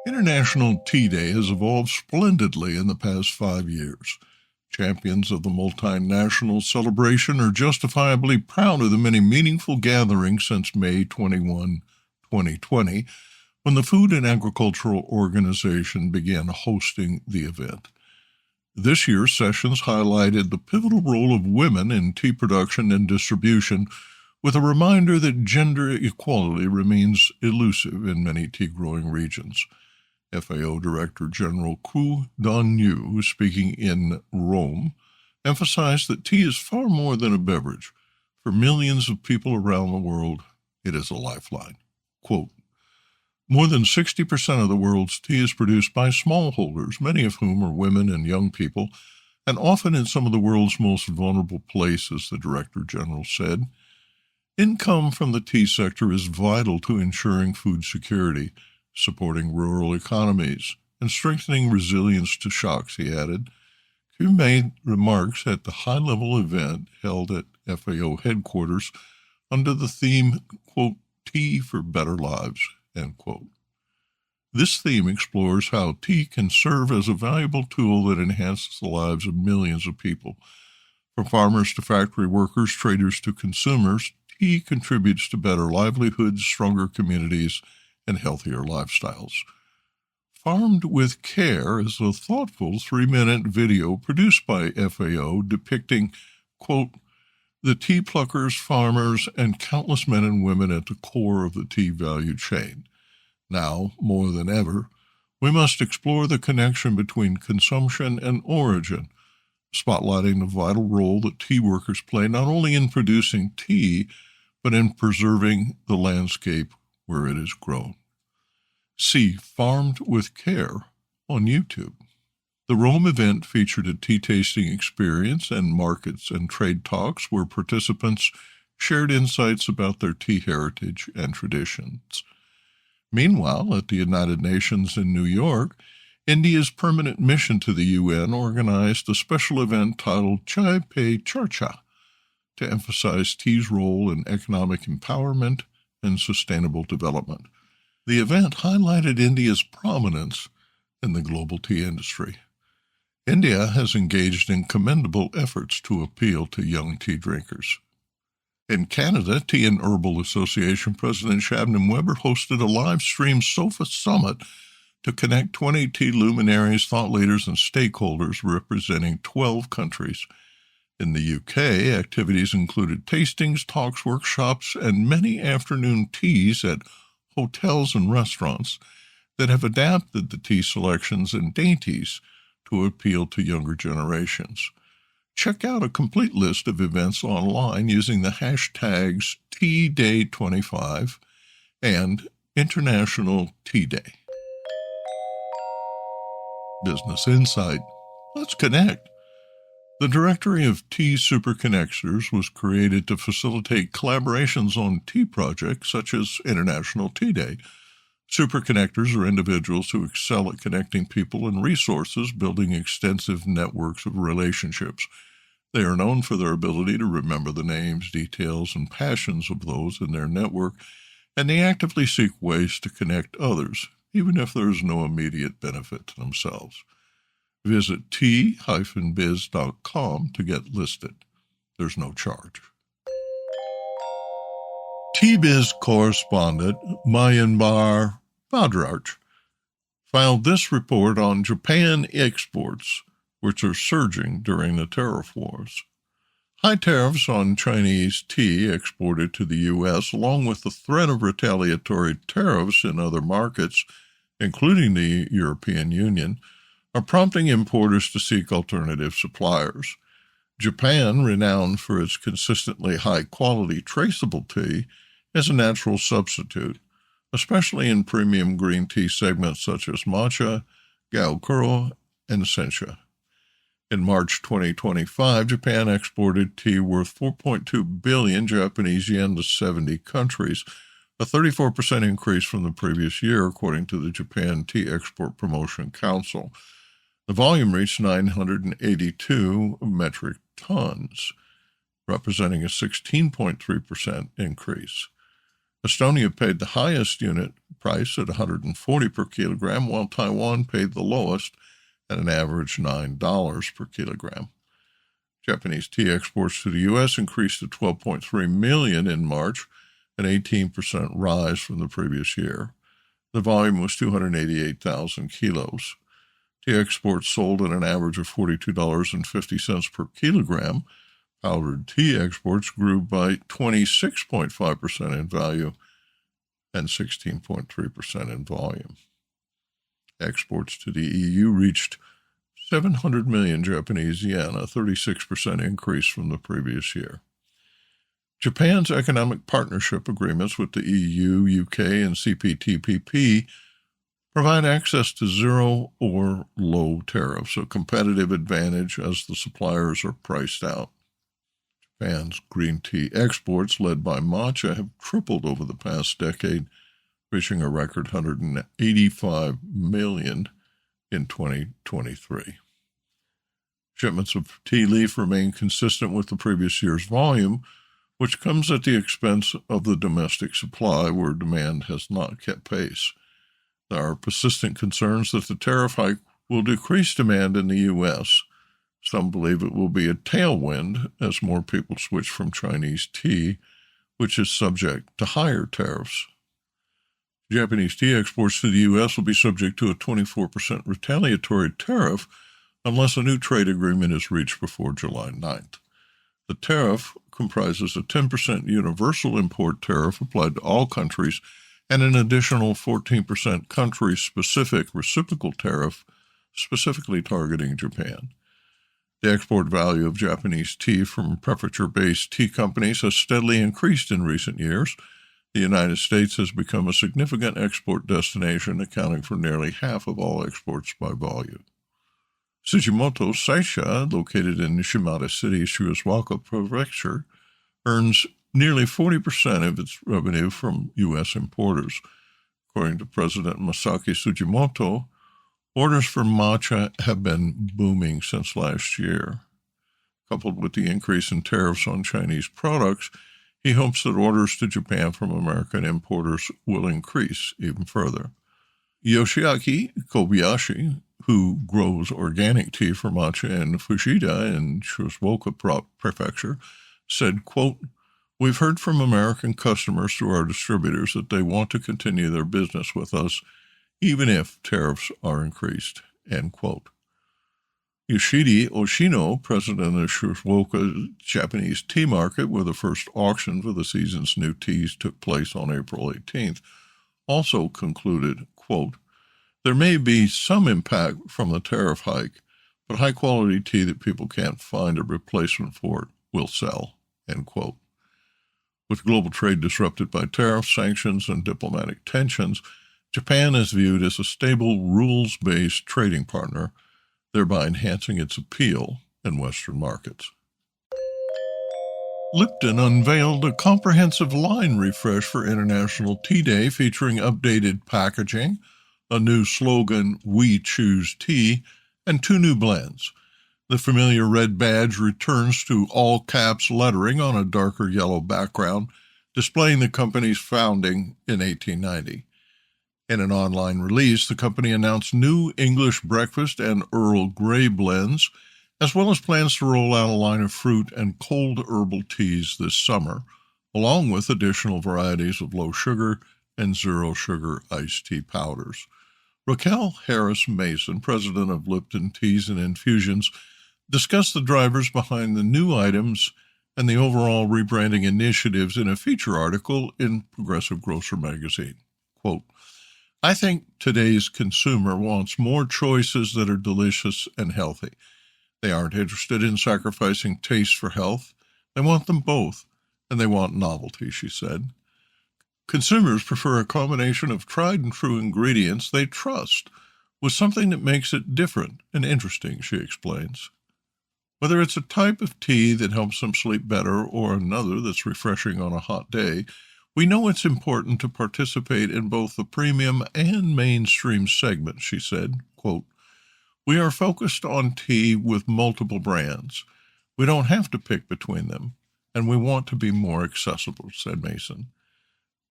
International Tea Day has evolved splendidly in the past 5 years. Champions of the multinational celebration are justifiably proud of the many meaningful gatherings since May 21, 2020, when the Food and Agricultural Organization began hosting the event. This year's sessions highlighted the pivotal role of women in tea production and distribution, with a reminder that gender equality remains elusive in many tea-growing regions. FAO Director General Ku Dan-yu, speaking in Rome, emphasized that tea is far more than a beverage. For millions of people around the world, it is a lifeline. Quote, more than 60% of the world's tea is produced by smallholders, many of whom are women and young people, and often in some of the world's most vulnerable places, the Director General said. Income from the tea sector is vital to ensuring food security, supporting rural economies, and strengthening resilience to shocks, he added. Ku made remarks at the high-level event held at FAO headquarters under the theme, quote, Tea for Better Lives, end quote. This theme explores how tea can serve as a valuable tool that enhances the lives of millions of people. From farmers to factory workers, traders to consumers, tea contributes to better livelihoods, stronger communities, and healthier lifestyles. Farmed with Care is a thoughtful 3-minute video produced by FAO depicting, quote, the tea pluckers, farmers, and countless men and women at the core of the tea value chain. Now, more than ever, we must explore the connection between consumption and origin, spotlighting the vital role that tea workers play not only in producing tea, but in preserving the landscape where it is grown. See Farmed with Care on YouTube. The Rome event featured a tea tasting experience and markets and trade talks where participants shared insights about their tea heritage and traditions. Meanwhile, at the United Nations in New York, India's permanent mission to the UN organized a special event titled Chai Pe Charcha to emphasize tea's role in economic empowerment and sustainable development. The event highlighted India's prominence in the global tea industry. India has engaged in commendable efforts to appeal to young tea drinkers. In Canada, Tea and Herbal Association President Shabnam Weber hosted a live-stream SOFA Summit to connect 20 tea luminaries, thought leaders, and stakeholders representing 12 countries. In the UK, activities included tastings, talks, workshops, and many afternoon teas at hotels and restaurants that have adapted the tea selections and dainties to appeal to younger generations. Check out a complete list of events online using the hashtags TeaDay25 and International Tea Day. Business Insight. Let's connect. The Directory of Tea Super Connectors was created to facilitate collaborations on tea projects such as International Tea Day. Super Connectors are individuals who excel at connecting people and resources, building extensive networks of relationships. They are known for their ability to remember the names, details, and passions of those in their network, and they actively seek ways to connect others, even if there is no immediate benefit to themselves. Visit tea-biz.com to get listed. There's no charge. Tea-Biz correspondent Mayanbar Bhadrach filed this report on Japan exports, which are surging during the tariff wars. High tariffs on Chinese tea exported to the U.S., along with the threat of retaliatory tariffs in other markets, including the European Union, are prompting importers to seek alternative suppliers. Japan, renowned for its consistently high-quality traceable tea, is a natural substitute, especially in premium green tea segments such as matcha, gaokuro, and sencha. In March 2025, Japan exported tea worth 4.2 billion Japanese yen to 70 countries, a 34% increase from the previous year, according to the Japan Tea Export Promotion Council. The volume reached 982 metric tons, representing a 16.3% increase. Estonia paid the highest unit price at $140 per kilogram, while Taiwan paid the lowest at an average $9 per kilogram. Japanese tea exports to the U.S. increased to 12.3 million in March, an 18% rise from the previous year. The volume was 288,000 kilos. Tea exports sold at an average of $42.50 per kilogram. Powdered tea exports grew by 26.5% in value and 16.3% in volume. Exports to the EU reached 700 million Japanese yen, a 36% increase from the previous year. Japan's economic partnership agreements with the EU, UK, and CPTPP provide access to zero or low tariffs, a competitive advantage as the suppliers are priced out. Japan's green tea exports, led by matcha, have tripled over the past decade, reaching a record 185 million in 2023. Shipments of tea leaf remain consistent with the previous year's volume, which comes at the expense of the domestic supply, where demand has not kept pace. There are persistent concerns that the tariff hike will decrease demand in the U.S. Some believe it will be a tailwind as more people switch from Chinese tea, which is subject to higher tariffs. Japanese tea exports to the U.S. will be subject to a 24% retaliatory tariff unless a new trade agreement is reached before July 9th. The tariff comprises a 10% universal import tariff applied to all countries and an additional 14% country-specific reciprocal tariff specifically targeting Japan. The export value of Japanese tea from prefecture-based tea companies has steadily increased in recent years. The United States has become a significant export destination, accounting for nearly half of all exports by volume. Sujimoto Saisha, located in Shimada City, Shizuoka Prefecture, earns nearly 40% of its revenue from U.S. importers. According to President Masaki Sujimoto, orders for matcha have been booming since last year. Coupled with the increase in tariffs on Chinese products, he hopes that orders to Japan from American importers will increase even further. Yoshiaki Kobayashi, who grows organic tea for matcha in Fushida in Shizuoka Prefecture, said, quote, "We've heard from American customers through our distributors that they want to continue their business with us, even if tariffs are increased," end quote. Yoshidi Oshino, president of Shizuoka Japanese tea market, where the first auction for the season's new teas took place on April 18th, also concluded, quote, "There may be some impact from the tariff hike, but high-quality tea that people can't find a replacement for it will sell," end quote. With global trade disrupted by tariffs, sanctions, and diplomatic tensions, Japan is viewed as a stable, rules-based trading partner, thereby enhancing its appeal in Western markets. Lipton unveiled a comprehensive line refresh for International Tea Day featuring updated packaging, a new slogan, "We Choose Tea," and 2 new blends. The familiar red badge returns to all-caps lettering on a darker yellow background, displaying the company's founding in 1890. In an online release, the company announced new English breakfast and Earl Grey blends, as well as plans to roll out a line of fruit and cold herbal teas this summer, along with additional varieties of low-sugar and zero-sugar iced tea powders. Raquel Harris Mason, president of Lipton Teas and Infusions, discussed the drivers behind the new items and the overall rebranding initiatives in a feature article in Progressive Grocer magazine. Quote, "I think today's consumer wants more choices that are delicious and healthy. They aren't interested in sacrificing taste for health. They want them both, and they want novelty," she said. Consumers prefer a combination of tried and true ingredients they trust, with something that makes it different and interesting, she explains. Whether it's a type of tea that helps them sleep better or another that's refreshing on a hot day, we know it's important to participate in both the premium and mainstream segments, she said. Quote, "We are focused on tea with multiple brands. We don't have to pick between them, and we want to be more accessible," said Mason.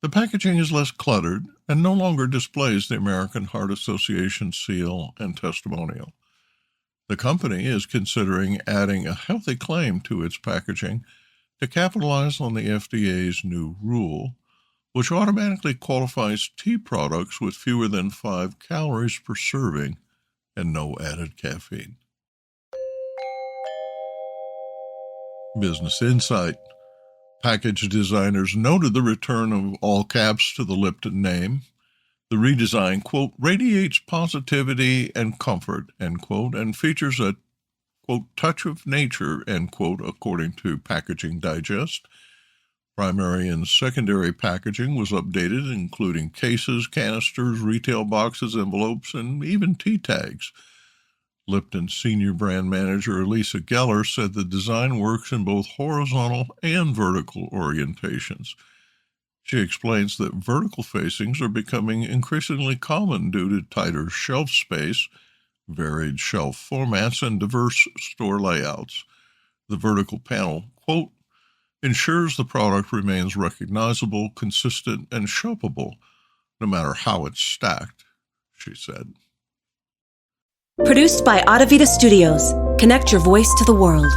The packaging is less cluttered and no longer displays the American Heart Association seal and testimonial. The company is considering adding a healthy claim to its packaging to capitalize on the FDA's new rule, which automatically qualifies tea products with fewer than 5 calories per serving and no added caffeine. Business Insight. Package designers noted the return of all caps to the Lipton name. The redesign, quote, radiates positivity and comfort, end quote, and features a, quote, touch of nature, end quote, according to Packaging Digest. Primary and secondary packaging was updated, including cases, canisters, retail boxes, envelopes, and even tea tags. Lipton senior brand manager Lisa Geller said the design works in both horizontal and vertical orientations. She explains that vertical facings are becoming increasingly common due to tighter shelf space, varied shelf formats, and diverse store layouts. The vertical panel, quote, ensures the product remains recognizable, consistent, and shoppable, no matter how it's stacked, she said. Produced by Audavita Studios. Connect your voice to the world.